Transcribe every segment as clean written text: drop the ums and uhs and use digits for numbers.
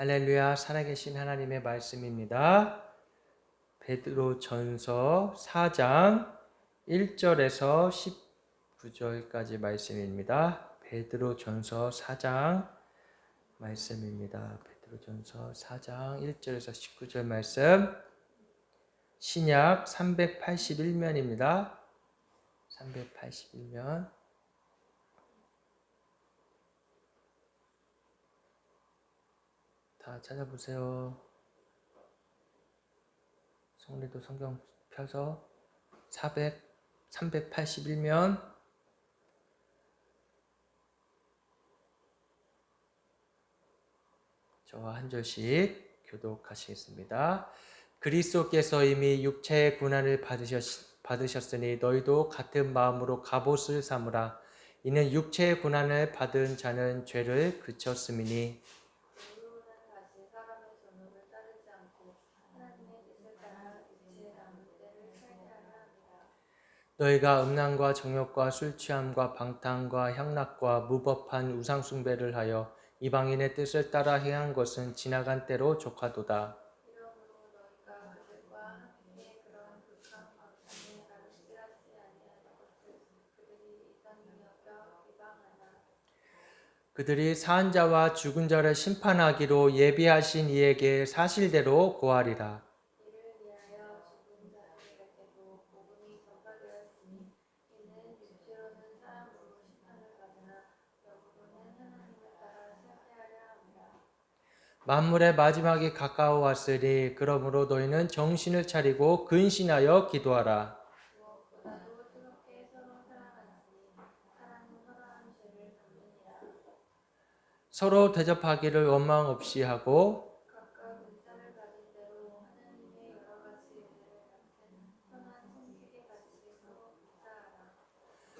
할렐루야, 살아계신 하나님의 말씀입니다. 베드로전서 4장 1절에서 19절까지 말씀입니다. 베드로전서 4장 말씀입니다. 베드로전서 4장 1절에서 19절 말씀. 신약 381면입니다. 381면. 다 찾아보세요. 성리도 성경 펴서 381면. 저와 한 절씩 교독하시겠습니다. 그리스도께서 이미 육체의 고난을 받으셨으니 너희도 같은 마음으로 갑옷을 삼으라. 이는 육체의 고난을 받은 자는 죄를 그쳤음이니. 너희가 음란과 정욕과 술취함과 방탕과 향락과 무법한 우상숭배를 하여 이방인의 뜻을 따라 행한 것은 지나간 때로 족하도다. 그들이 사한 자와 죽은 자를 심판하기로 예비하신 이에게 사실대로 고하리라. 만물의 마지막이 가까워 왔으니 그러므로 너희는 정신을 차리고 근신하여 기도하라. 서로 대접하기를 원망 없이 하고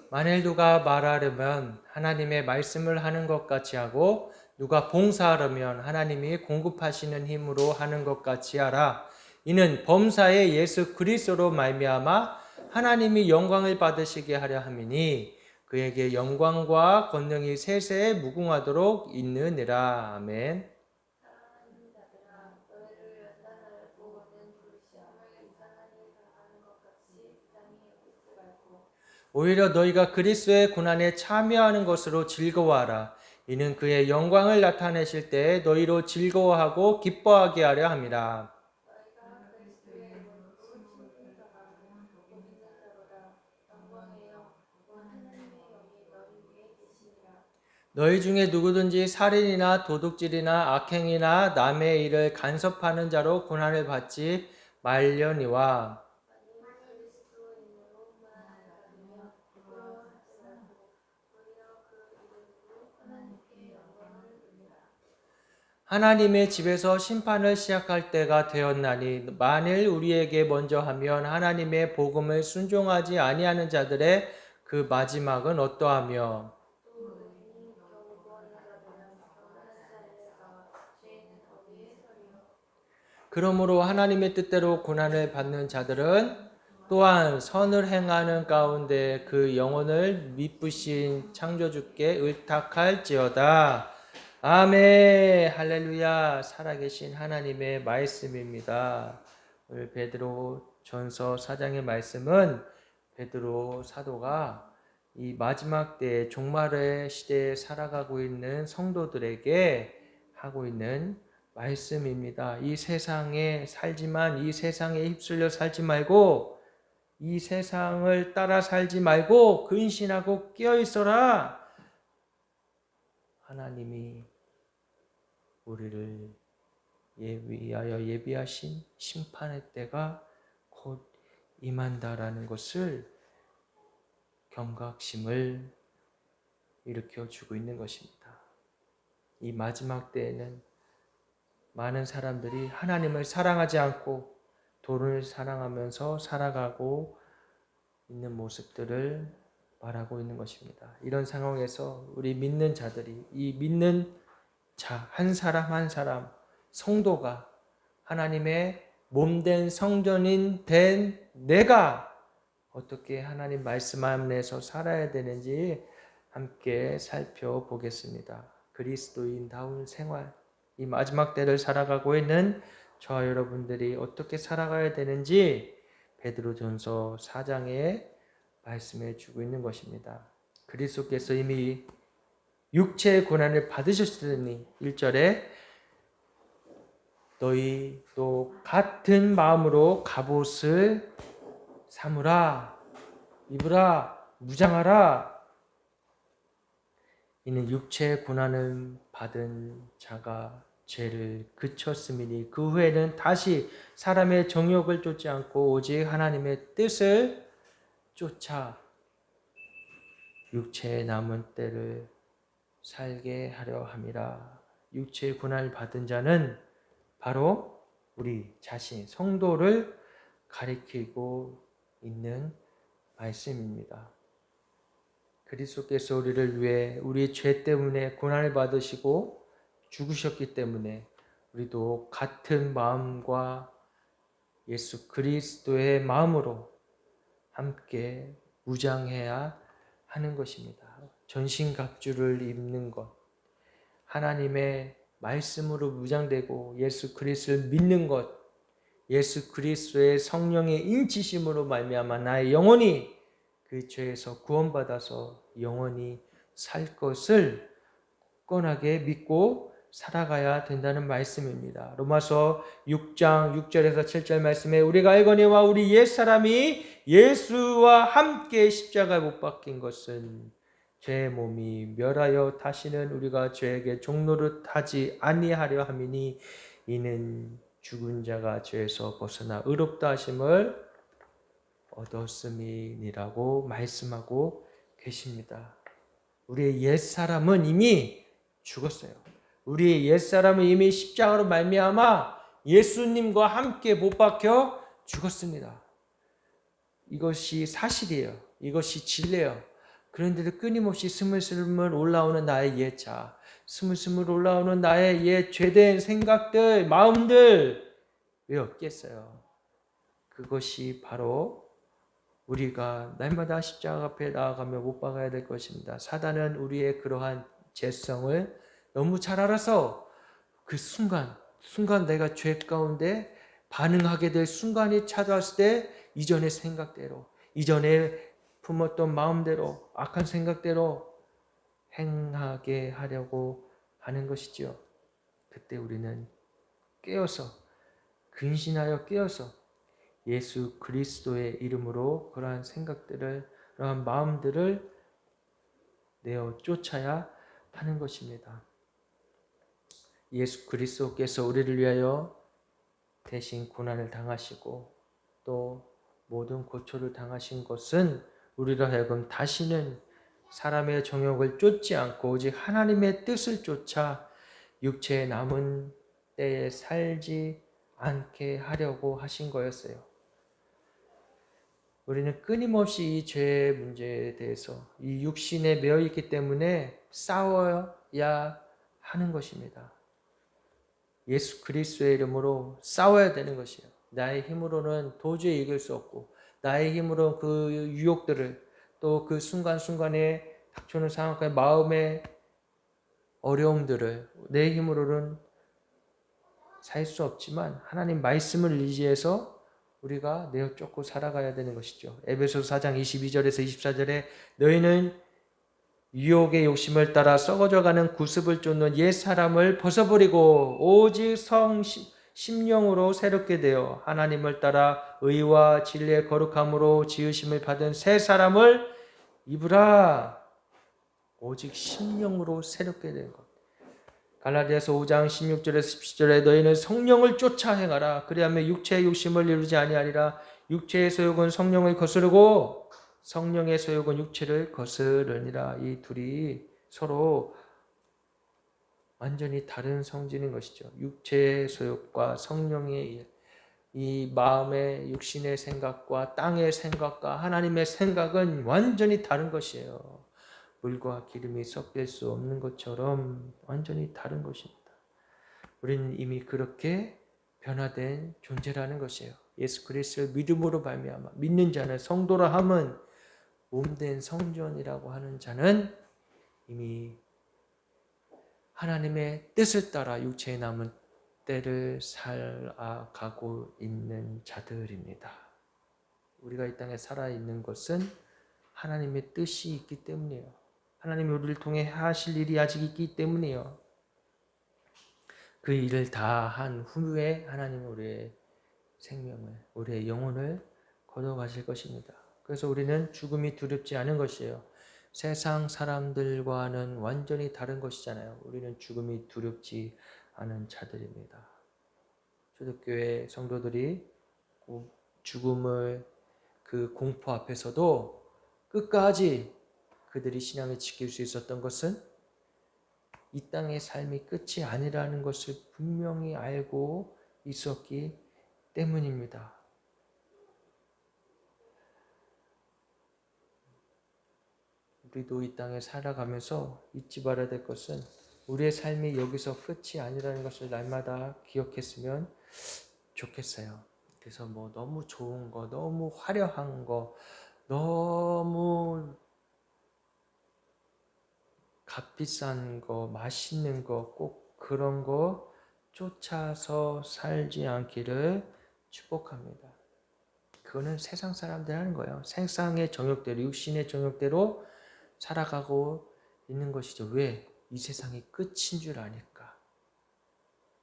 만일 누가 말하려면 하나님의 말씀을 하는 것 같이 하고 누가 봉사하려면 하나님이 공급하시는 힘으로 하는 것 같이 하라. 이는 범사에 예수 그리스도로 말미암아 하나님이 영광을 받으시게 하려 함이니 그에게 영광과 권능이 세세에 무궁하도록 있느니라. 아멘. 오히려 너희가 그리스도의 고난에 참여하는 것으로 즐거워하라. 이는 그의 영광을 나타내실 때에 너희로 즐거워하고 기뻐하게 하려 함이라. 너희 중에 누구든지 살인이나 도둑질이나 악행이나 남의 일을 간섭하는 자로 고난을 받지 말려니와 하나님의 집에서 심판을 시작할 때가 되었나니 만일 우리에게 먼저 하면 하나님의 복음을 순종하지 아니하는 자들의 그 마지막은 어떠하며 그러므로 하나님의 뜻대로 고난을 받는 자들은 또한 선을 행하는 가운데 그 영혼을 미쁘신 창조주께 의탁할지어다. 아멘. 할렐루야. 살아계신 하나님의 말씀입니다. 오늘 베드로 전서 4장의 말씀은 베드로 사도가 이 마지막 때 종말의 시대에 살아가고 있는 성도들에게 하고 있는 말씀입니다. 이 세상에 살지만 이 세상에 휩쓸려 살지 말고 이 세상을 따라 살지 말고 근신하고 깨어 있어라. 하나님이 우리를 위하여 예비하신 심판의 때가 곧 임한다라는 것을 경각심을 일으켜 주고 있는 것입니다. 이 마지막 때에는 많은 사람들이 하나님을 사랑하지 않고 돈을 사랑하면서 살아가고 있는 모습들을 말하고 있는 것입니다. 이런 상황에서 우리 믿는 자들이 이 믿는 자 한 사람 한 사람 성도가 하나님의 몸된 성전인 된 내가 어떻게 하나님 말씀 안에서 살아야 되는지 함께 살펴보겠습니다. 그리스도인다운 생활, 이 마지막 때를 살아가고 있는 저와 여러분들이 어떻게 살아가야 되는지 베드로전서 4장에 말씀해 주고 있는 것입니다. 그리스도께서 이미 육체의 고난을 받으셨으니 1절에 너희도 같은 마음으로 갑옷을 삼으라, 입으라, 무장하라. 이는 육체의 고난을 받은 자가 죄를 그쳤음이니 그 후에는 다시 사람의 정욕을 쫓지 않고 오직 하나님의 뜻을 쫓아 육체의 남은 때를 살게 하려 함이라. 육체의 고난을 받은 자는 바로 우리 자신, 성도를 가리키고 있는 말씀입니다. 그리스도께서 우리를 위해 우리 죄 때문에 고난을 받으시고 죽으셨기 때문에 우리도 같은 마음과 예수 그리스도의 마음으로 함께 무장해야 하는 것입니다. 전신갑주를 입는 것, 하나님의 말씀으로 무장되고 예수 그리스도를 믿는 것, 예수 그리스도의 성령의 인치심으로 말미암아 나의 영혼이 그 죄에서 구원받아서 영원히 살 것을 굳건하게 믿고 살아가야 된다는 말씀입니다. 로마서 6장 6절에서 7절 말씀에 우리가 알거니와 우리 옛사람이 예수와 함께 십자가에 못 박힌 것은 죄의 몸이 멸하여 다시는 우리가 죄에게 종노릇하지 아니하려 함이니 이는 죽은 자가 죄에서 벗어나 의롭다 하심을 얻었음이니라고 말씀하고 계십니다. 우리의 옛사람은 이미 죽었어요. 우리의 옛사람은 이미 십자가로 말미암아 예수님과 함께 못 박혀 죽었습니다. 이것이 사실이에요. 이것이 진리예요. 그런데도 끊임없이 스물스물 올라오는 나의 옛 자, 스물스물 올라오는 나의 옛 죄된 생각들, 마음들 왜 없겠어요? 그것이 바로 우리가 날마다 십자가 앞에 나아가며 못 박아야 될 것입니다. 사단은 우리의 그러한 죄성을 너무 잘 알아서 그 순간 내가 죄 가운데 반응하게 될 순간이 찾아왔을 때 이전의 생각대로, 이전에 품었던 마음대로, 악한 생각대로 행하게 하려고 하는 것이지요. 그때 우리는 깨어서, 근신하여 깨어서 예수 그리스도의 이름으로 그러한 생각들을, 그러한 마음들을 내어 쫓아야 하는 것입니다. 예수 그리스도께서 우리를 위하여 대신 고난을 당하시고 또 모든 고초를 당하신 것은 우리로 하여금 다시는 사람의 정욕을 쫓지 않고 오직 하나님의 뜻을 쫓아 육체의 남은 때에 살지 않게 하려고 하신 거였어요. 우리는 끊임없이 이 죄의 문제에 대해서 이 육신에 매여 있기 때문에 싸워야 하는 것입니다. 예수 그리스도의 이름으로 싸워야 되는 것이에요. 나의 힘으로는 도저히 이길 수 없고 나의 힘으로 그 유혹들을 또 그 순간순간에 닥쳐오는 상황과 마음의 어려움들을 내 힘으로는 살 수 없지만 하나님 말씀을 의지해서 우리가 내어 쫓고 살아가야 되는 것이죠. 에베소서 4장 22절에서 24절에 너희는 유혹의 욕심을 따라 썩어져가는 구습을 쫓는 옛 사람을 벗어버리고 오직 심령으로 새롭게 되어 하나님을 따라 의와 진리의 거룩함으로 지으심을 받은 새 사람을 입으라. 오직 심령으로 새롭게 된 것. 갈라디아서 5장 16절에서 17절에 너희는 성령을 쫓아 행하라. 그리하면 육체의 욕심을 이루지 아니하리라. 육체의 소욕은 성령을 거스르고 성령의 소욕은 육체를 거스르니라. 이 둘이 서로 완전히 다른 성질인 것이죠. 육체의 소욕과 성령의 이 마음의 육신의 생각과 땅의 생각과 하나님의 생각은 완전히 다른 것이에요. 물과 기름이 섞일 수 없는 것처럼 완전히 다른 것입니다. 우리는 이미 그렇게 변화된 존재라는 것이에요. 예수 그리스도를 믿음으로 말미암아 믿는 자는 성도라 함은 몸된 성전이라고 하는 자는 이미 하나님의 뜻을 따라 육체에 남은 때를 살아가고 있는 자들입니다. 우리가 이 땅에 살아있는 것은 하나님의 뜻이 있기 때문이에요. 하나님이 우리를 통해 하실 일이 아직 있기 때문이에요. 그 일을 다 한 후에 하나님은 우리의 생명을, 우리의 영혼을 거둬가실 것입니다. 그래서 우리는 죽음이 두렵지 않은 것이에요. 세상 사람들과는 완전히 다른 것이잖아요. 우리는 죽음이 두렵지 않은 자들입니다. 초대교회 성도들이 죽음을 그 공포 앞에서도 끝까지 그들이 신앙을 지킬 수 있었던 것은 이 땅의 삶이 끝이 아니라는 것을 분명히 알고 있었기 때문입니다. 우리도 이 땅에 살아가면서 잊지 말아야 될 것은 우리의 삶이 여기서 끝이 아니라는 것을 날마다 기억했으면 좋겠어요. 그래서 뭐 너무 좋은 거, 너무 화려한 거, 너무 값비싼 거, 맛있는 거, 꼭 그런 거 쫓아서 살지 않기를 축복합니다. 그거는 세상 사람들이 하는 거예요. 세상의 정욕대로, 육신의 정욕대로 살아가고 있는 것이죠. 왜? 이 세상이 끝인 줄 아니까.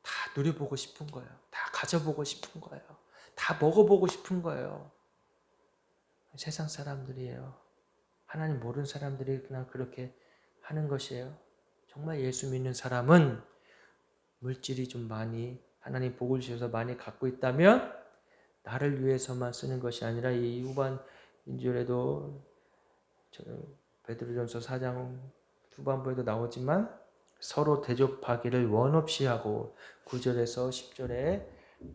다 누려보고 싶은 거예요. 다 가져보고 싶은 거예요. 다 먹어보고 싶은 거예요. 세상 사람들이에요. 하나님 모르는 사람들이 그냥 그렇게 하는 것이에요. 정말 예수 믿는 사람은 물질이 좀 많이, 하나님 복을 주셔서 많이 갖고 있다면 나를 위해서만 쓰는 것이 아니라 이 후반 인절에도 베드로전서 4장 후반부에도 나오지만 서로 대접하기를 원 없이 하고 9절에서 10절에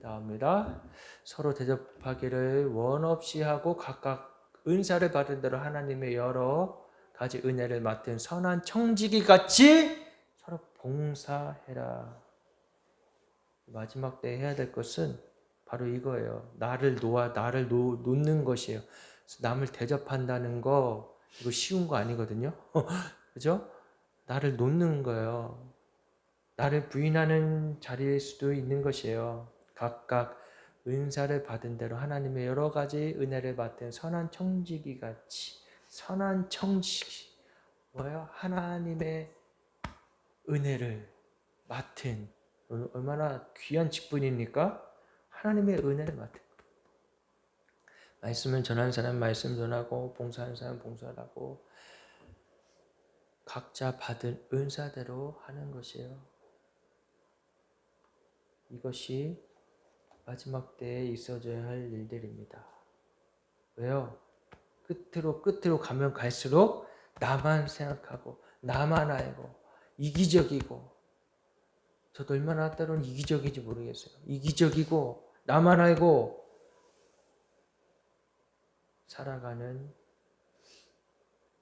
나옵니다. 서로 대접하기를 원 없이 하고 각각 은사를 받은 대로 하나님의 여러 가지 은혜를 맡은 선한 청지기 같이 서로 봉사해라. 마지막 때 해야 될 것은 바로 이거예요. 나를 놓는 것이에요. 남을 대접한다는 거 이거 쉬운 거 아니거든요. 그죠? 나를 놓는 거예요. 나를 부인하는 자리일 수도 있는 것이에요. 각각 은사를 받은 대로 하나님의 여러 가지 은혜를 받은 선한 청지기 같이. 선한 청지기 뭐예요? 하나님의 은혜를 맡은 얼마나 귀한 직분입니까? 하나님의 은혜를 맡은 말씀을 전하는 사람 말씀 전하고 봉사하는 사람 봉사하고 각자 받은 은사대로 하는 것이에요. 이것이 마지막 때에 있어져야 할 일들입니다. 왜요? 끝으로 가면 갈수록 나만 생각하고 나만 알고 이기적이고 저도 얼마나 때로는 이기적인지 모르겠어요. 이기적이고 나만 알고 살아가는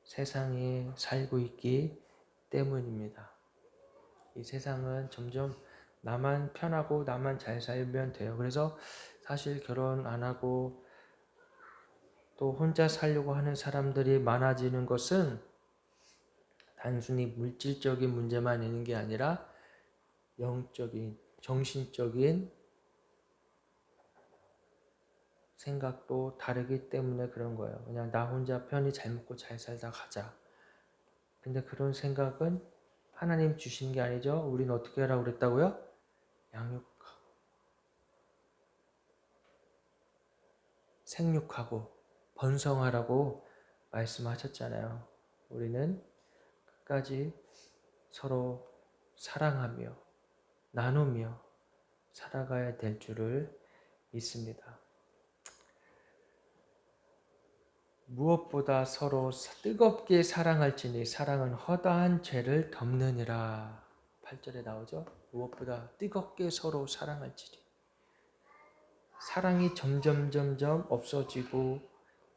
세상에 살고 있기 때문입니다. 이 세상은 점점 나만 편하고 나만 잘 살면 돼요. 그래서 사실 결혼 안 하고 또 혼자 살려고 하는 사람들이 많아지는 것은 단순히 물질적인 문제만 있는 게 아니라 영적인, 정신적인 생각도 다르기 때문에 그런 거예요. 그냥 나 혼자 편히 잘 먹고 잘 살다 가자. 근데 그런 생각은 하나님 주신 게 아니죠. 우리는 어떻게 하라고 그랬다고요? 양육하고 생육하고 번성하라고 말씀하셨잖아요. 우리는 끝까지 서로 사랑하며 나누며 살아가야 될 줄을 믿습니다. 무엇보다 서로 뜨겁게 사랑할지니 사랑은 허다한 죄를 덮느니라. 8절에 나오죠. 무엇보다 뜨겁게 서로 사랑할지니. 사랑이 점점 없어지고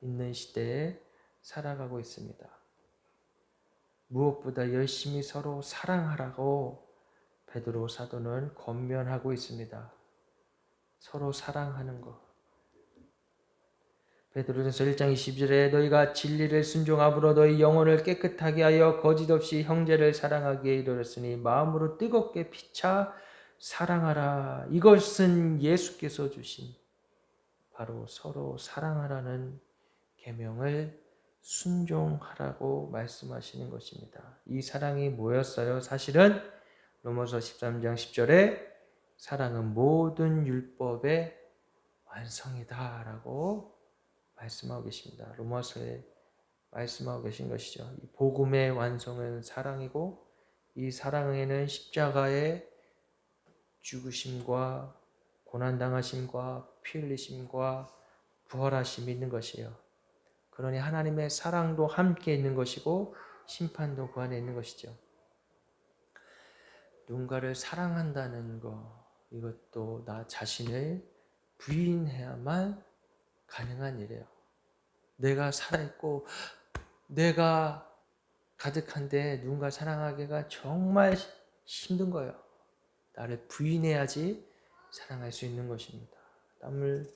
있는 시대에 살아가고 있습니다. 무엇보다 열심히 서로 사랑하라고 베드로 사도는 권면하고 있습니다. 서로 사랑하는 것. 베드로전서 1장 22절에 너희가 진리를 순종함으로 너희 영혼을 깨끗하게 하여 거짓 없이 형제를 사랑하기에 이르렀으니 마음으로 뜨겁게 피차 사랑하라. 이것은 예수께서 주신 바로 서로 사랑하라는 계명을 순종하라고 말씀하시는 것입니다. 이 사랑이 뭐였어요? 사실은 로마서 13장 10절에 사랑은 모든 율법의 완성이다 라고 말씀하고 계십니다. 로마서에 말씀하고 계신 것이죠. 이 복음의 완성은 사랑이고 이 사랑에는 십자가의 죽으심과 고난당하심과 피 흘리심과 부활하심이 있는 것이에요. 그러니 하나님의 사랑도 함께 있는 것이고 심판도 그 안에 있는 것이죠. 누군가를 사랑한다는 것, 이것도 나 자신을 부인해야만 가능한 일이에요. 내가 살아있고 내가 가득한데 누군가 사랑하기가 정말 힘든 거예요. 나를 부인해야지 사랑할 수 있는 것입니다. 남을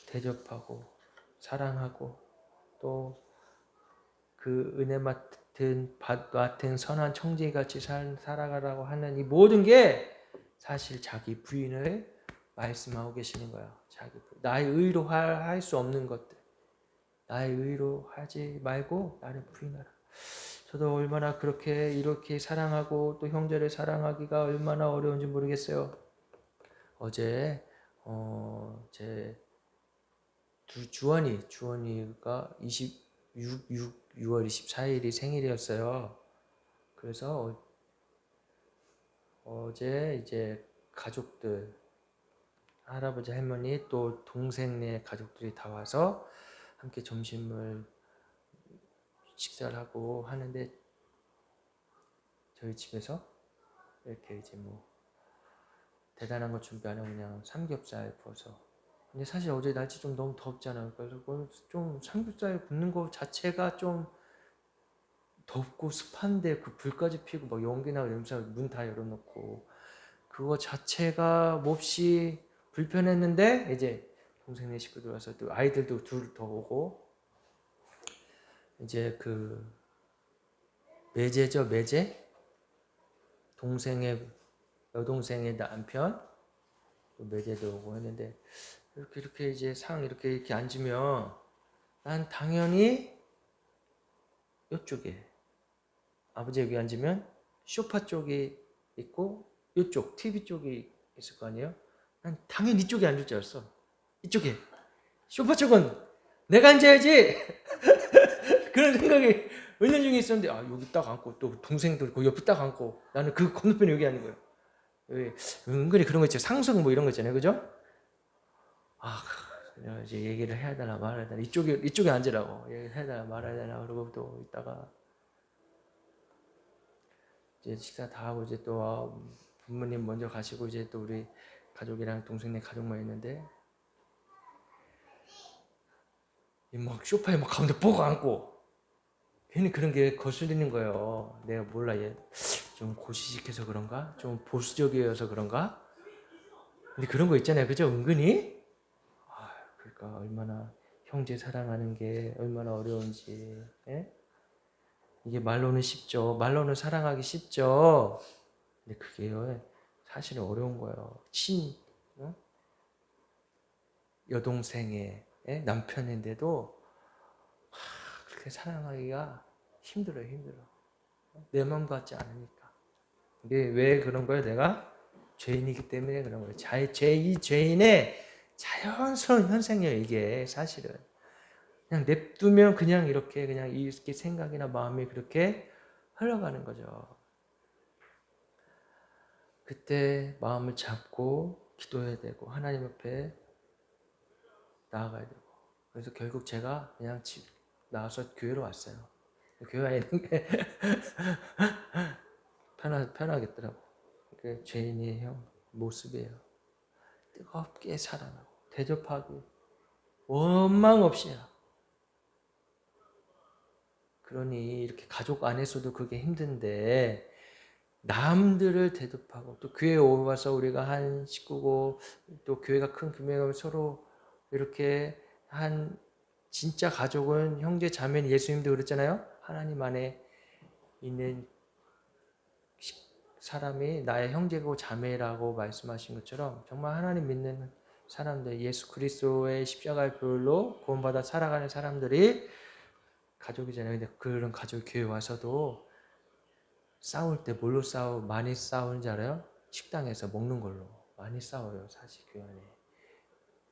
대접하고 사랑하고 또 그 은혜 맡은 밭 같은 선한 청지기같이 살아가라고 하는 이 모든 게 사실 자기 부인을 말씀하고 계시는 거예요. 자기 부인. 나의 의로 할 수 없는 것들, 나의 의로 하지 말고 나를 부인하라. 저도 얼마나 그렇게 이렇게 사랑하고 또 형제를 사랑하기가 얼마나 어려운지 모르겠어요. 어제 제 주원이가 6월 24일이 생일이었어요. 그래서 어제 이제 가족들, 할아버지 할머니 또 동생네 가족들이 다 와서 함께 점심을 식사를 하고 하는데 저희 집에서 이렇게 이제 뭐 대단한 거 준비 안 하고 그냥 삼겹살 구워서. 근데 사실 어제 날씨 좀 너무 덥잖아요. 그래서 좀 삼겹살 굽는 거 자체가 좀 덥고 습한데 그 불까지 피고 막 연기나 냄새 문 다 열어놓고 그거 자체가 몹시 불편했는데 이제 동생네 식구들 와서 또 아이들도 둘 더 오고 이제 그 매제죠, 매제. 여동생의 남편 매제도 오고 했는데 이렇게 이제 상 이렇게 앉으면 난 당연히 이쪽에 아버지 여기 앉으면 소파 쪽이 있고 이쪽 TV 쪽이 있을 거 아니에요? 난 당연히 이쪽에 앉을 줄 알았어. 이쪽에 소파 쪽은 내가 앉아야지. 그런 생각이 은연중에 있었는데 여기 딱 앉고 또 동생들 그 옆에 딱 앉고 나는 그 건너편에 여기 앉는 거예요. 은근히 그런 거 있죠. 상성 뭐 이런 거 있잖아요. 그죠? 이제 얘기를 해야 되나 말아야 되나 이쪽에 앉으라고 얘기를 해야 되나 말아야 되나 그러고 또 있다가 이제 식사 다 하고 이제 또 부모님 먼저 가시고 이제 또 우리 가족이랑 동생네 가족만 있는데 막 소파에 막 가운데 보고 앉고 괜히 그런 게 거슬리는 거예요. 내가 몰라 얘 좀 고시식해서 그런가? 좀 보수적이어서 그런가? 근데 그런 거 있잖아요. 그죠? 은근히 그러니까 얼마나 형제 사랑하는 게 얼마나 어려운지. 예? 이게 말로는 쉽죠. 말로는 사랑하기 쉽죠. 근데 그게요 사실은 어려운 거예요. 여동생의 남편인데도 그렇게 사랑하기가 힘들어. 내 마음 같지 않으니까. 이게 왜 그런 거예요? 내가 죄인이기 때문에 그런 거예요. 이 죄인의 자연스러운 현상이에요. 이게 사실은 그냥 냅두면 그냥 이렇게 생각이나 마음이 그렇게 흘러가는 거죠. 그때 마음을 잡고 기도해야 되고 하나님 앞에 나아가야 되고 그래서 결국 제가 그냥 집 나와서 교회로 왔어요. 교회 와 있는 게 편하겠더라고. 그 죄인의 모습이에요. 뜨겁게 사랑하고 대접하고 원망 없이요. 그러니 이렇게 가족 안에서도 그게 힘든데 남들을 대접하고 또 교회에 와서 우리가 한 식구고 또 교회가 큰 규모가 서로 이렇게 한 진짜 가족은 형제 자매는 예수님도 그랬잖아요. 하나님 안에 있는 사람이 나의 형제고 자매라고 말씀하신 것처럼 정말 하나님 믿는 사람들, 예수 그리스도의 십자가의 보혈로 구원받아 살아가는 사람들이 가족이잖아요. 근데 그런 가족 교회 와서도 싸울 때 뭘로 많이 싸우는지 알아요? 식당에서 먹는 걸로 많이 싸워요. 사실 교회 안에.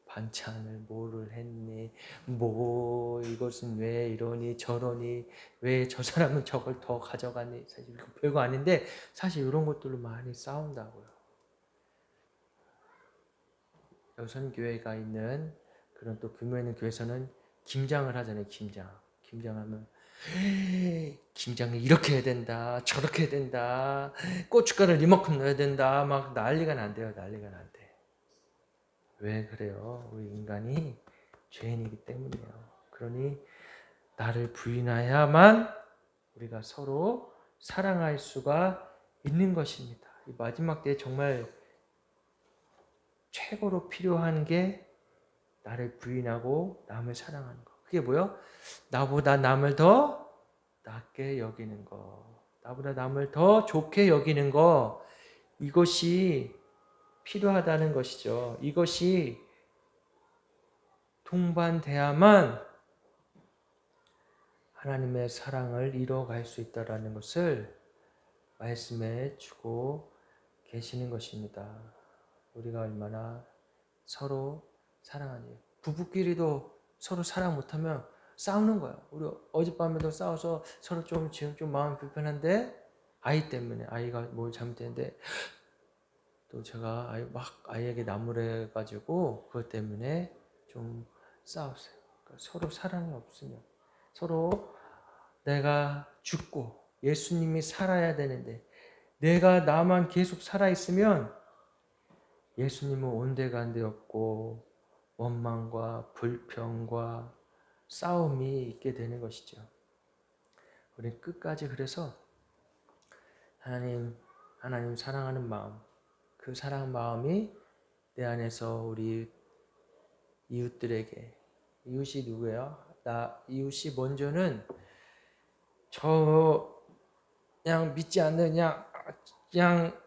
반찬을 뭐를 했니? 뭐 이것은 왜 이러니 저러니? 왜 저 사람은 저걸 더 가져갔니? 사실 별거 아닌데 사실 이런 것들로 많이 싸운다고요. 여선교회가 있는 그런 또 규모 있는 교회에서는 김장을 하잖아요. 김장하면 김장을 이렇게 해야 된다, 저렇게 해야 된다, 고춧가루를 이만큼 넣어야 된다, 막 난리가 난대요. 난리가 난대. 왜 그래요? 우리 인간이 죄인이기 때문이에요. 그러니 나를 부인하야만 우리가 서로 사랑할 수가 있는 것입니다. 이 마지막 때에 정말 최고로 필요한 게 나를 부인하고 남을 사랑하는 거. 그게 뭐요? 나보다 남을 더 낮게 여기는 거. 나보다 남을 더 좋게 여기는 거. 이것이 필요하다는 것이죠. 이것이 동반돼야만 하나님의 사랑을 이뤄갈 수 있다는 것을 말씀해 주고 계시는 것입니다. 우리가 얼마나 서로 사랑하니. 부부끼리도 서로 사랑 못하면 싸우는 거야. 우리 어젯밤에도 싸워서 서로 지금 좀 마음이 불편한데 아이 때문에 아이가 뭘 잘못했는데 또 제가 아이에게 나무래가지고 그것 때문에 좀 싸웠어요. 그러니까 서로 사랑이 없으면 서로 내가 죽고 예수님이 살아야 되는데 내가 나만 계속 살아있으면 예수님은 온데간데 없고 원망과 불평과 싸움이 있게 되는 것이죠. 우리 끝까지 그래서 하나님 사랑하는 마음, 그 사랑 마음이 내 안에서 우리 이웃들에게, 이웃이 누구예요? 이웃이 먼저는 저 그냥 믿지 않는 그냥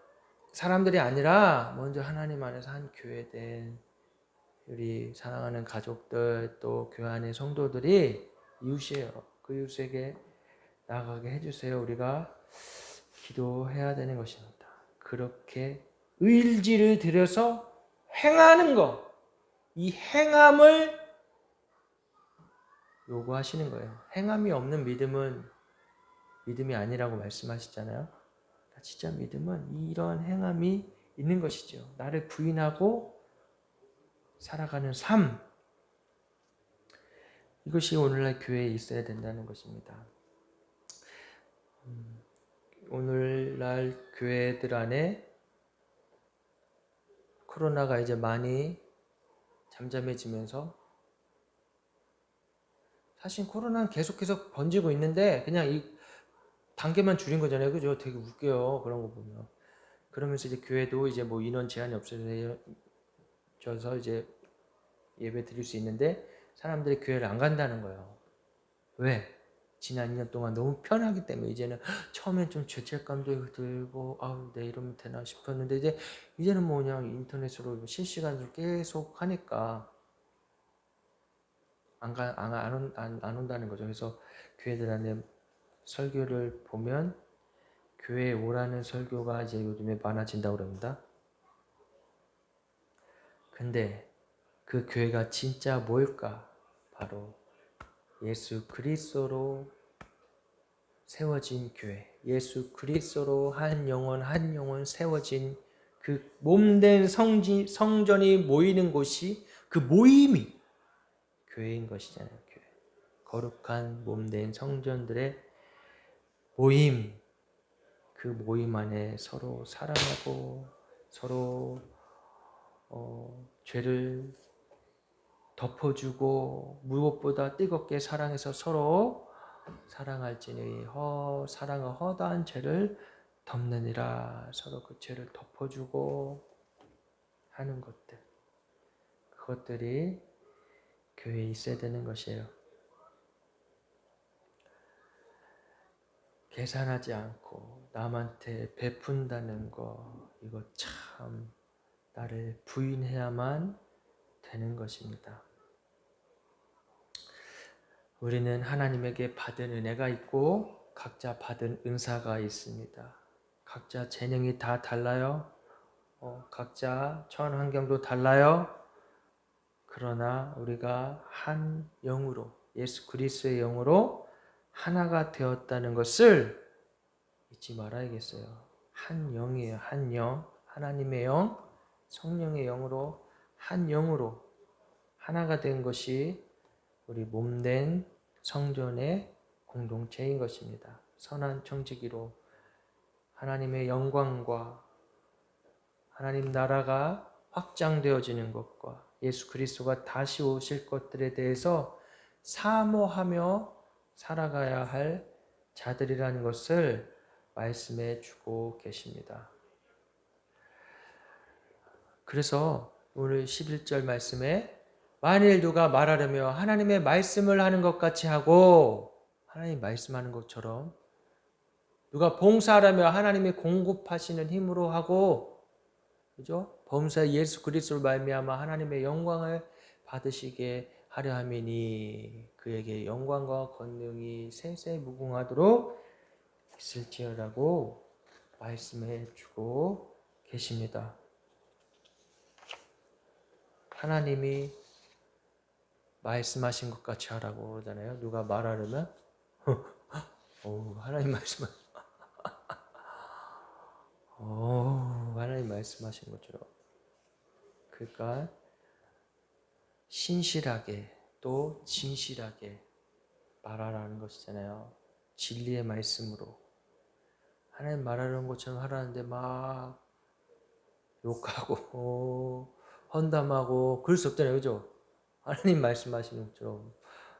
사람들이 아니라 먼저 하나님 안에서 한 교회된 우리 사랑하는 가족들 또 교회 안의 성도들이 이웃이에요. 그 이웃에게 나아가게 해주세요. 우리가 기도해야 되는 것입니다. 그렇게 의지를 들여서 행하는 것, 이 행함을 요구하시는 거예요. 행함이 없는 믿음은 믿음이 아니라고 말씀하시잖아요. 진짜 믿음은 이런 행함이 있는 것이죠. 나를 부인하고 살아가는 삶, 이것이 오늘날 교회에 있어야 된다는 것입니다. 오늘날 교회들 안에 코로나가 이제 많이 잠잠해지면서 사실 코로나는 계속해서 번지고 있는데 그냥 이 단계만 줄인 거잖아요. 그죠? 되게 웃겨요. 그런 거 보면. 그러면서 이제 교회도 이제 뭐 인원 제한이 없어져서 이제 예배 드릴 수 있는데 사람들이 교회를 안 간다는 거예요. 왜? 지난 2년 동안 너무 편하기 때문에 이제는 처음엔 좀 죄책감도 들고 아우 내 이러면 되나 싶었는데 이제는 뭐 그냥 인터넷으로 실시간으로 계속 하니까 안 온다는 거죠. 그래서 교회들 안에 설교를 보면 교회에 오라는 설교가 이제 요즘에 많아진다고 그럽니다. 근데 그 교회가 진짜 뭘까? 바로 예수 그리스도로 세워진 교회, 예수 그리스도로 한 영혼 세워진 그 몸된 성전이 모이는 곳이 그 모임이 교회인 것이잖아요. 교회. 거룩한 몸된 성전들의 모임, 그 모임 안에 서로 사랑하고 서로 죄를 덮어주고 무엇보다 뜨겁게 사랑해서 서로 사랑할지니 사랑은 허다한 죄를 덮느니라. 서로 그 죄를 덮어주고 하는 것들, 그것들이 교회에 있어야 되는 것이에요. 계산하지 않고 남한테 베푼다는 거, 이거 참 나를 부인해야만 되는 것입니다. 우리는 하나님에게 받은 은혜가 있고 각자 받은 은사가 있습니다. 각자 재능이 다 달라요. 각자 처한 환경도 달라요. 그러나 우리가 한 영으로, 예수 그리스도의 영으로 하나가 되었다는 것을 잊지 말아야겠어요. 한 영이에요. 한 영. 하나님의 영, 성령의 영으로 한 영으로 하나가 된 것이 우리 몸된 성전의 공동체인 것입니다. 선한 청지기로 하나님의 영광과 하나님 나라가 확장되어지는 것과 예수 그리스도가 다시 오실 것들에 대해서 사모하며 살아가야 할 자들이라는 것을 말씀해 주고 계십니다. 그래서 오늘 11절 말씀에 만일 누가 말하려며 하나님의 말씀을 하는 것 같이 하고, 하나님 말씀하는 것처럼 누가 봉사하려며 하나님이 공급하시는 힘으로 하고, 그죠? 범사 예수 그리스도를 말미암아 하나님의 영광을 받으시게 하려 함이니 그에게 영광과 권능이 세세 무궁하도록 있을지어라고 말씀해 주고 계십니다. 하나님이 말씀하신 것 같이 하라고 그러잖아요. 누가 말하려면 하나님 하나님 말씀하신 것처럼, 그러니까 신실하게 또 진실하게 말하라는 것이잖아요. 진리의 말씀으로 하나님 말하는 것처럼 하라는데 막 욕하고 헌담하고 그럴 수 없잖아요. 그죠? 하나님 말씀하시는 것처럼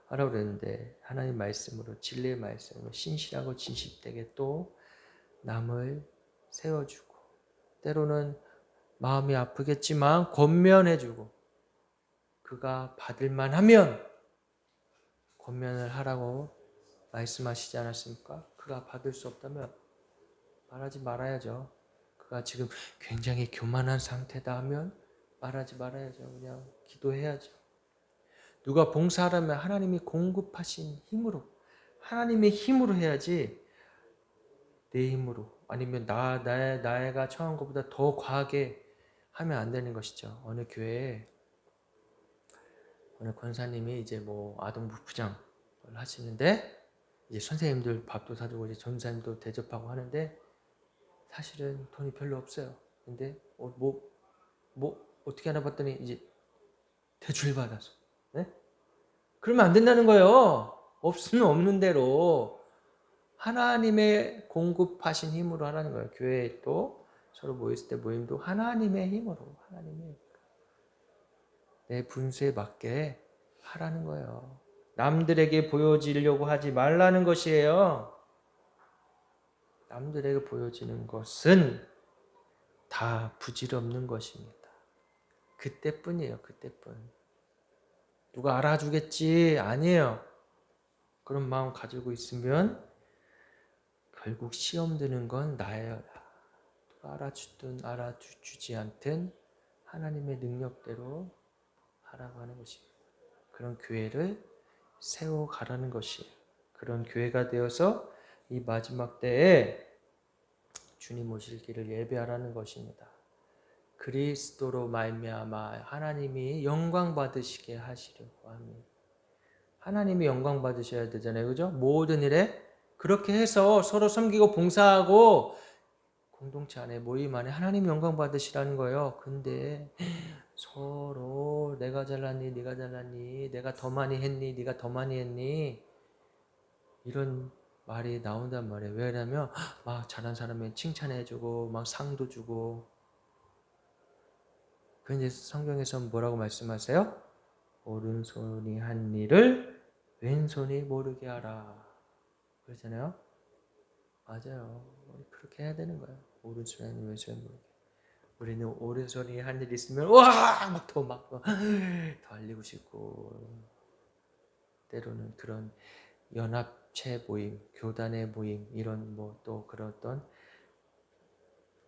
하라고 그랬는데 하나님 말씀으로, 진리의 말씀으로 신실하고 진실되게 또 남을 세워주고, 때로는 마음이 아프겠지만 권면해주고, 그가 받을만 하면 권면을 하라고 말씀하시지 않았습니까? 그가 받을 수 없다면 말하지 말아야죠. 그가 지금 굉장히 교만한 상태다 하면 말하지 말아야죠. 그냥 기도해야죠. 누가 봉사하려면 하나님이 공급하신 힘으로, 하나님의 힘으로 해야지 내 힘으로, 아니면 나가 처한 것보다 더 과하게 하면 안 되는 것이죠. 어느 교회에 어느 권사님이 이제 아동부 부장을 하시는데, 이제 선생님들 밥도 사주고 이제 전사님도 대접하고 하는데 사실은 돈이 별로 없어요. 근데 어떻게 하나 봤더니 이제 대출 받아서, 네? 그러면 안 된다는 거예요. 없으면 없는 대로 하나님의 공급하신 힘으로 하라는 거예요. 교회에 또 서로 모였을 때 모임도 하나님의 힘으로, 내 분수에 맞게 하라는 거예요. 남들에게 보여지려고 하지 말라는 것이에요. 남들에게 보여지는 것은 다 부질없는 것입니다. 그때뿐이에요. 그때뿐. 누가 알아주겠지? 아니에요. 그런 마음 가지고 있으면 결국 시험 드는 건 나예요. 누가 알아주든 알아주지 않든 하나님의 능력대로 하라고 하는 것입니다. 그런 교회를 세워가라는 것이에요. 그런 교회가 되어서 이 마지막 때에 주님 오실 길을 예배하라는 것입니다. 그리스도로 말미암아 하나님이 영광 받으시게 하시려고 합니다. 하나님이 영광 받으셔야 되잖아요. 그죠? 모든 일에 그렇게 해서 서로 섬기고 봉사하고 공동체 안에, 모임 안에 하나님 영광 받으시라는 거예요. 근데 서로 내가 잘났니 네가 잘났니, 내가 더 많이 했니 네가 더 많이 했니, 이런 말이 나온단 말이에요. 왜냐면 막 잘한 사람은 칭찬해주고 막 상도 주고. 그런데 성경에서 뭐라고 말씀하세요? 오른손이 한 일을 왼손이 모르게 하라 그러잖아요. 맞아요. 그렇게 해야 되는 거예요. 오른손이 한 일 왼손이 모르게. 우리는 오른손이 한 일 있으면 막 더 알리고 싶고, 때로는 그런 연합 합체 모임, 교단의 모임, 이런 뭐 또 그런 어떤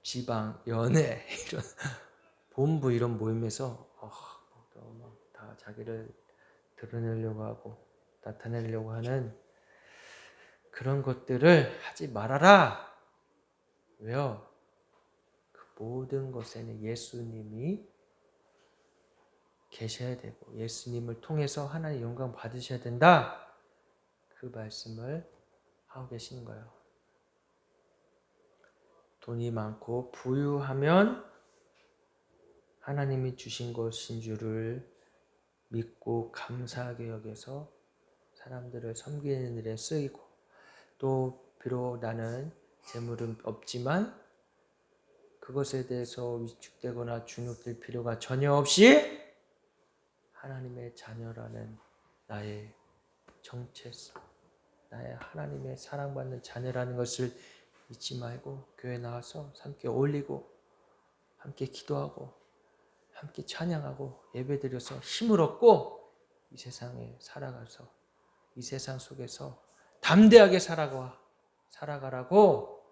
지방, 연회 이런 본부 이런 모임에서 다 자기를 드러내려고 하고 나타내려고 하는 그런 것들을 하지 말아라. 왜요? 그 모든 것에는 예수님이 계셔야 되고 예수님을 통해서 하나님의 영광 받으셔야 된다. 그 말씀을 하고 계시는 거예요. 돈이 많고 부유하면 하나님이 주신 것인 줄을 믿고 감사하게 여겨서 사람들을 섬기는 일에 쓰이고, 또 비록 나는 재물은 없지만 그것에 대해서 위축되거나 중욕될 필요가 전혀 없이 하나님의 자녀라는 나의 정체성, 나의 하나님의 사랑받는 자녀라는 것을 잊지 말고 교회 나와서 함께 어울리고 함께 기도하고 함께 찬양하고 예배드려서 힘을 얻고 이 세상에 살아가서 이 세상 속에서 담대하게 살아가라고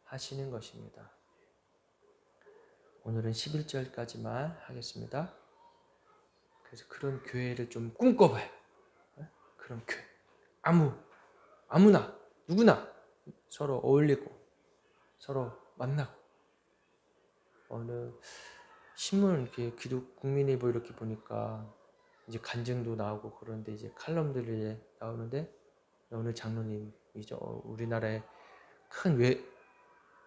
하시는 것입니다. 오늘은 11절까지만 하겠습니다. 그래서 그런 교회를 좀 꿈꿔봐요. 그런 교회. 아무나, 누구나 서로 어울리고 서로 만나고, 어느 신문 이렇게 국민일보 이렇게 보니까 이제 간증도 나오고 그런데 이제 칼럼들이 나오는데, 어느 장로님이죠. 우리나라의 큰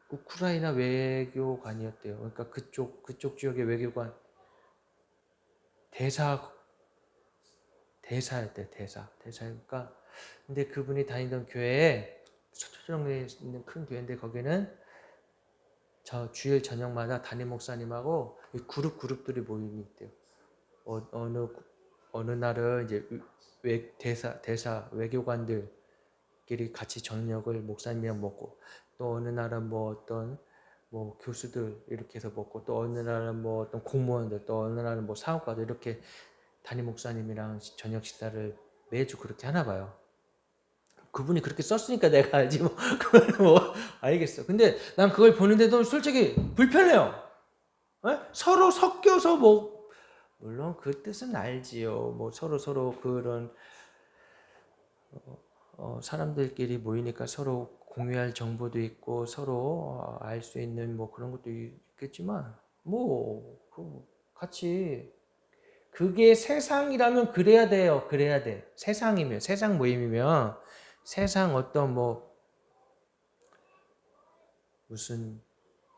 우크라이나 외교관이었대요. 그러니까 그쪽 지역의 외교관 대사였대. 대사니까. 근데 그분이 다니던 교회에 서초동에 있는 큰 교회인데, 거기는 저 주일 저녁마다 담임 목사님하고 그룹들이 모임이 있대요. 어느 날은 이제 대사 외교관들끼리 같이 저녁을 목사님이랑 먹고, 또 어느 날은 뭐 어떤 뭐 교수들 이렇게 해서 먹고, 또 어느 날은 뭐 어떤 공무원들, 또 어느 날은 뭐 사업가들, 이렇게 담임 목사님이랑 저녁 식사를 매주 그렇게 하나 봐요. 그분이 그렇게 썼으니까 내가 알지 뭐. 그걸 뭐 알겠어. 근데 난 그걸 보는데도 솔직히 불편해요. 서로 섞여서 뭐, 물론 그 뜻은 알지요. 뭐 서로 그런 사람들끼리 모이니까 서로 공유할 정보도 있고 서로 알 수 있는 뭐 그런 것도 있겠지만, 뭐 같이 그게 세상이라면 그래야 돼요. 그래야 돼. 세상 모임이면 세상 어떤 뭐 무슨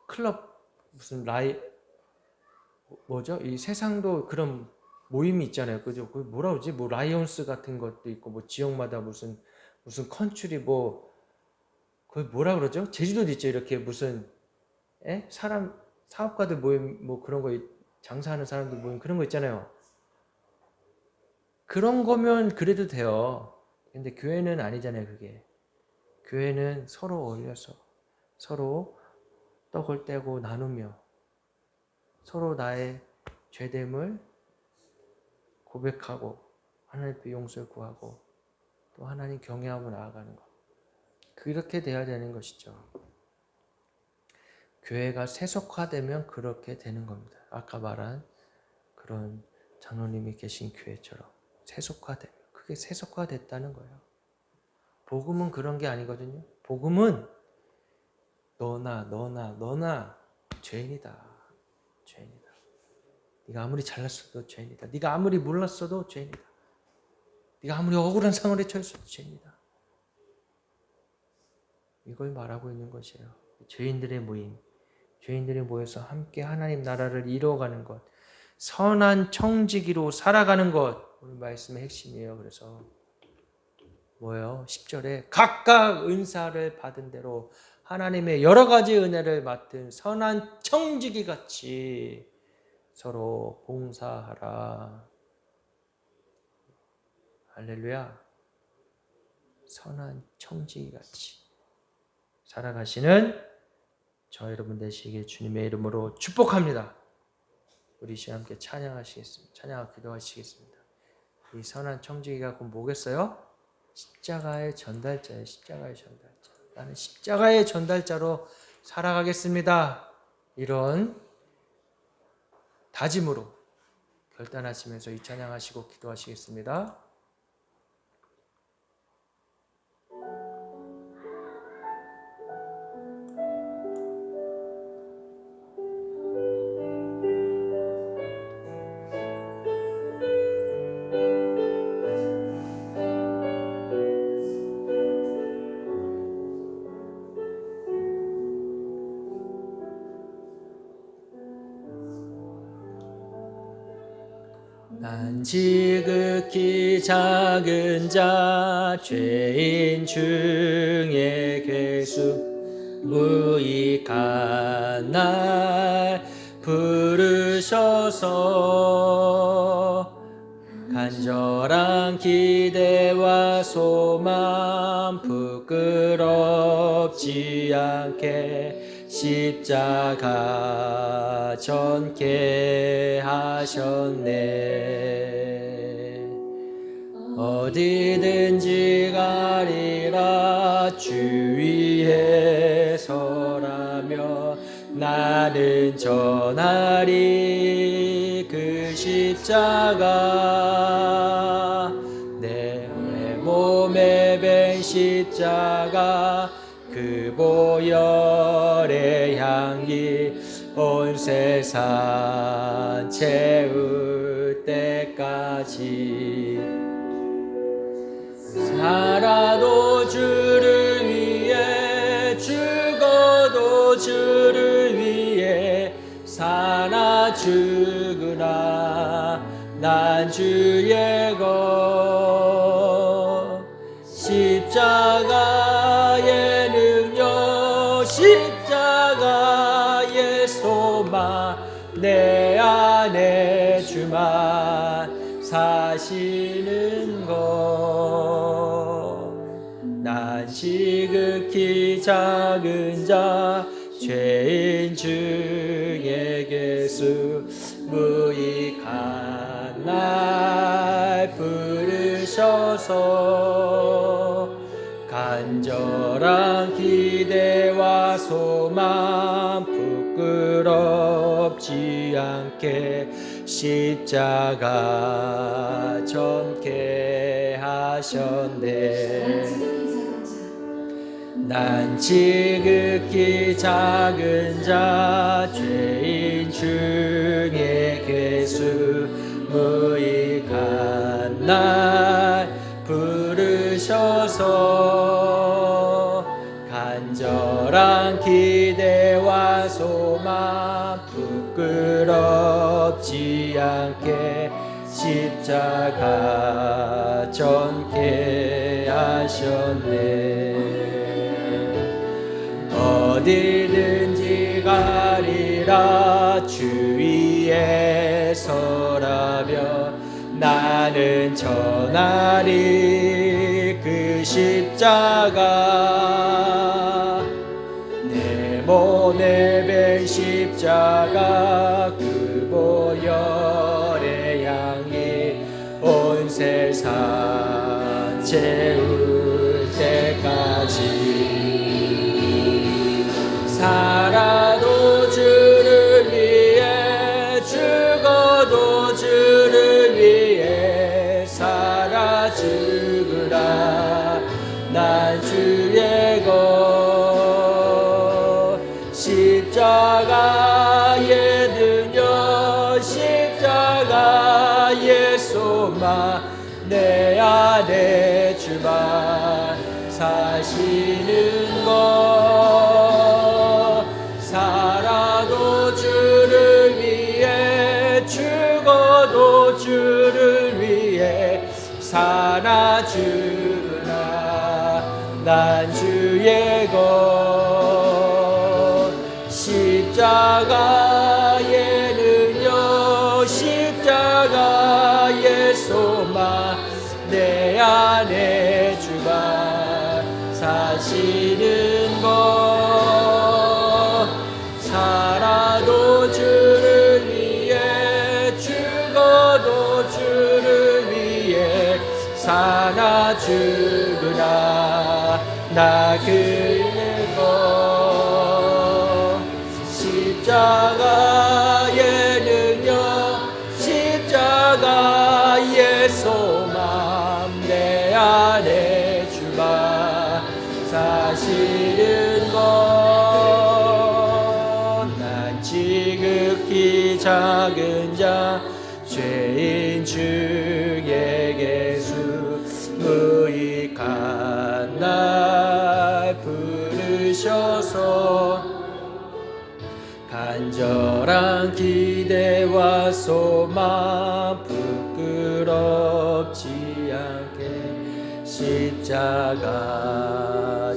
클럽 무슨 뭐죠? 이 세상도 그런 모임이 있잖아요. 그죠? 그 뭐라 그러지? 뭐 라이온스 같은 것도 있고, 뭐 지역마다 무슨 컨트리 뭐 그걸 뭐라 그러죠? 제주도도 있죠. 이렇게 무슨 사람 사업가들 모임 뭐 그런 거, 장사하는 사람들 모임 그런 거 있잖아요. 그런 거면 그래도 돼요. 근데 교회는 아니잖아요, 그게. 교회는 서로 어울려서 서로 떡을 떼고 나누며 서로 나의 죄됨을 고백하고 하나님께 용서를 구하고 또 하나님 경외하고 나아가는 것. 그렇게 돼야 되는 것이죠. 교회가 세속화되면 그렇게 되는 겁니다. 아까 말한 그런 장로님이 계신 교회처럼 세속화되면, 그게 세속화됐다는 거예요. 복음은 그런 게 아니거든요. 복음은 너나 죄인이다. 네가 아무리 잘났어도 죄인이다. 네가 아무리 몰랐어도 죄인이다. 네가 아무리 억울한 상황에 처했어도 죄인이다. 이걸 말하고 있는 것이에요. 죄인들의 모임, 죄인들이 모여서 함께 하나님 나라를 이루어가는 것, 선한 청지기로 살아가는 것, 오늘 말씀의 핵심이에요. 그래서 뭐예요? 10절에 각각 은사를 받은 대로 하나님의 여러 가지 은혜를 맡은 선한 청지기 같이 서로 봉사하라. 할렐루야. 선한 청지기 같이 살아가시는 저 여러분 되시길 주님의 이름으로 축복합니다. 우리 시간 함께 찬양하시겠습니다. 찬양하고 기도하시겠습니다. 이 선한 청지기가 곧 뭐겠어요? 십자가의 전달자예요. 십자가의 전달자. 나는 십자가의 전달자로 살아가겠습니다. 이런 다짐으로 결단하시면서 이 찬양하시고 기도하시겠습니다. 난 지극히 작은 자 죄인 중에 괴수 무익한 날 부르셔서 간절한 기대와 소망 부끄럽지 않게 십자가 전케 하셨네. 어디든지 가리라 주 위에 서라며 나는 전하리 그 십자가 내 몸에 밴 십자가 그 보혈의 향기 온 세상 채울 때까지 살아도 주를 위해 죽어도 주를 위해 사나 죽으나 난 주의 것 십자가의 능력 십자가의 소망 내 안에 주만 사시는 것 난 지극히 작은 자 죄인 중에 괴수 무익한 날 부르셔서 간절한 기대와 소망 부끄럽지 않게 십자가 전케 하셨네. 난 지극히 작은 자 죄인 중에 괴수 무익한 날 부르셔서 간절한 기대와 소망 부끄럽지 않게 십자가 전케 하셨네. 어디든지 가리라 주 위에 서라며 나는 전하리 그 십자가 내 몸에 밴 십자가 그 보혈의 향이 온 세상 채울 때까지 살아도 주를 위해 죽어도 주를 위해 살아 죽으라 난 주의 것 십자가의 능력 십자가의 소망 내 안에 주만 사시는 것 살아도 주를 위해 죽어도 주를 위해 사나 죽으나 난 주의 것 십자가의 능력 십자가의 소망 내 안에 주만 사시는 것 살아도 주를 위해 죽어도 주를 위해 사나 주 나 긁는 십자가의 능력 십자가의 소망 내 안에 주마 사실은 난 지극히 작은 자 죄인 중에 예수 무익한 날 부르셔서 간절한 기대와 소망 부끄럽지 않게 십자가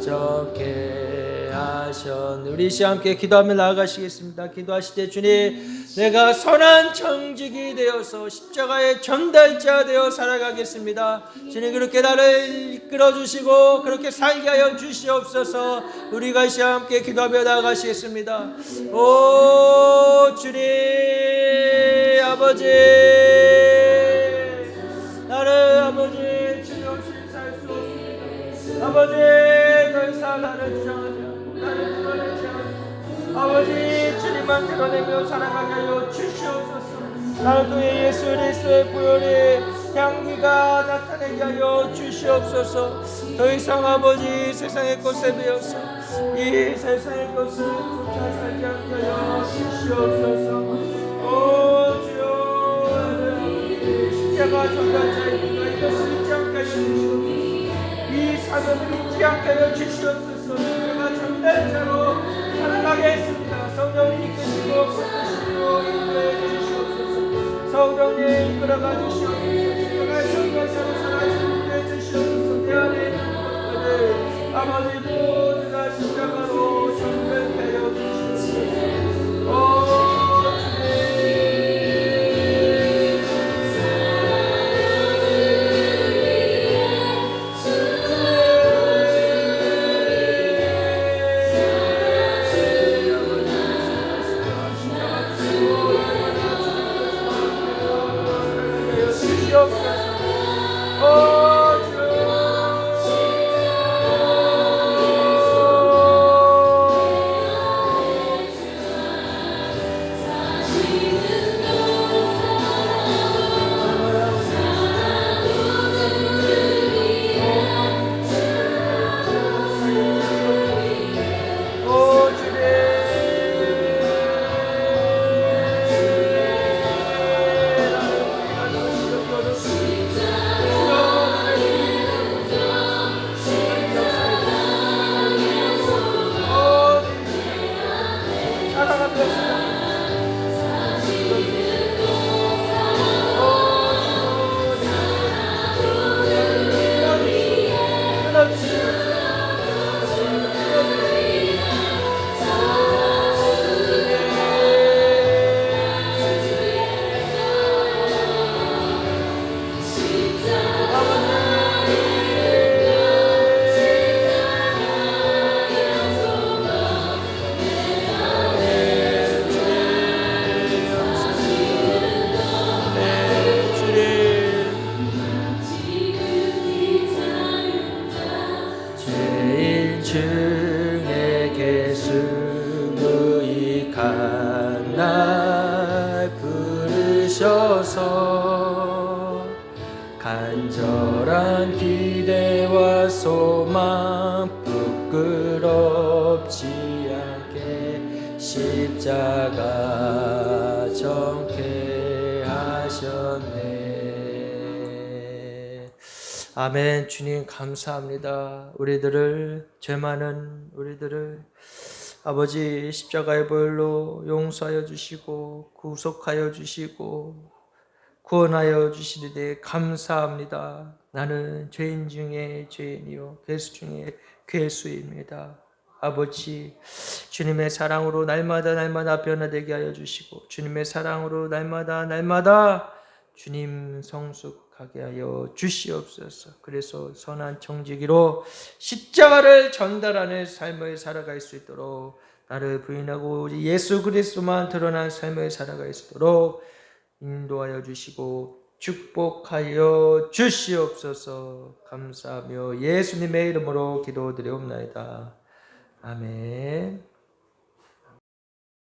져게 하셨네. 우리 시 함께 기도하며 나아가시겠습니다. 기도하실 때 주님 내가 선한 청직이 되어서 십자가의 전달자 되어 살아가겠습니다. 주님 그렇게 나를 이끌어 주시고 그렇게 살게 하여 주시옵소서. 우리가 이 시간 함께 기도하며 나아가시겠습니다. 오 주님 아버지 나는 아버지 주님 없이 살 수 없습니다. 아버지 더 이상 나를 주장하지 않고 나를 드러내지 않고 아버지 주님만 드러내며 살아가게 하여 주시옵소서. 나를 통해 예수 그리스도의 보혈의 향기가 나타내게 하여 주시옵소서. 더 이상 아버지 세상의 것에 배어서 이 세상의 것을 쫓아 살지 않게 하여 주시옵소서. 오 주여 십자가 전달자입니다. 이것을 잊지 않게 하여 주시옵소서. 이 사명을 잊지 않게 하여 주시옵소서. 십자가 전달자로 살아가게 했습니다. 성령이 이끄시고 붙드시고 인도해 주시옵소서. 성령님 이끌어가 주시옵소서. 십자가 전달자로 살아가게 해주시옵소서. 내 안에 있는 것들을 아버지 모두 다 십자가로 전달하여 주시옵소서. 오 간절한 기대와 소망 부끄럽지 않게 십자가 정케 하셨네. 아멘. 주님 감사합니다. 우리들을 죄 많은 우리들을 아버지 십자가의 보혈로 용서하여 주시고 구속하여 주시고 구원하여 주시리되 감사합니다. 나는 죄인 중에 죄인이요 괴수 중에 괴수입니다. 아버지 주님의 사랑으로 날마다 변화되게 하여 주시고 주님의 사랑으로 날마다 주님 성숙하게 하여 주시옵소서. 그래서 선한 청지기로 십자가를 전달하는 삶을 살아갈 수 있도록 나를 부인하고 예수 그리스도만 드러난 삶을 살아갈 수 있도록 인도하여 주시고 축복하여 주시옵소서. 감사하며 예수님의 이름으로 기도드리옵나이다. 아멘.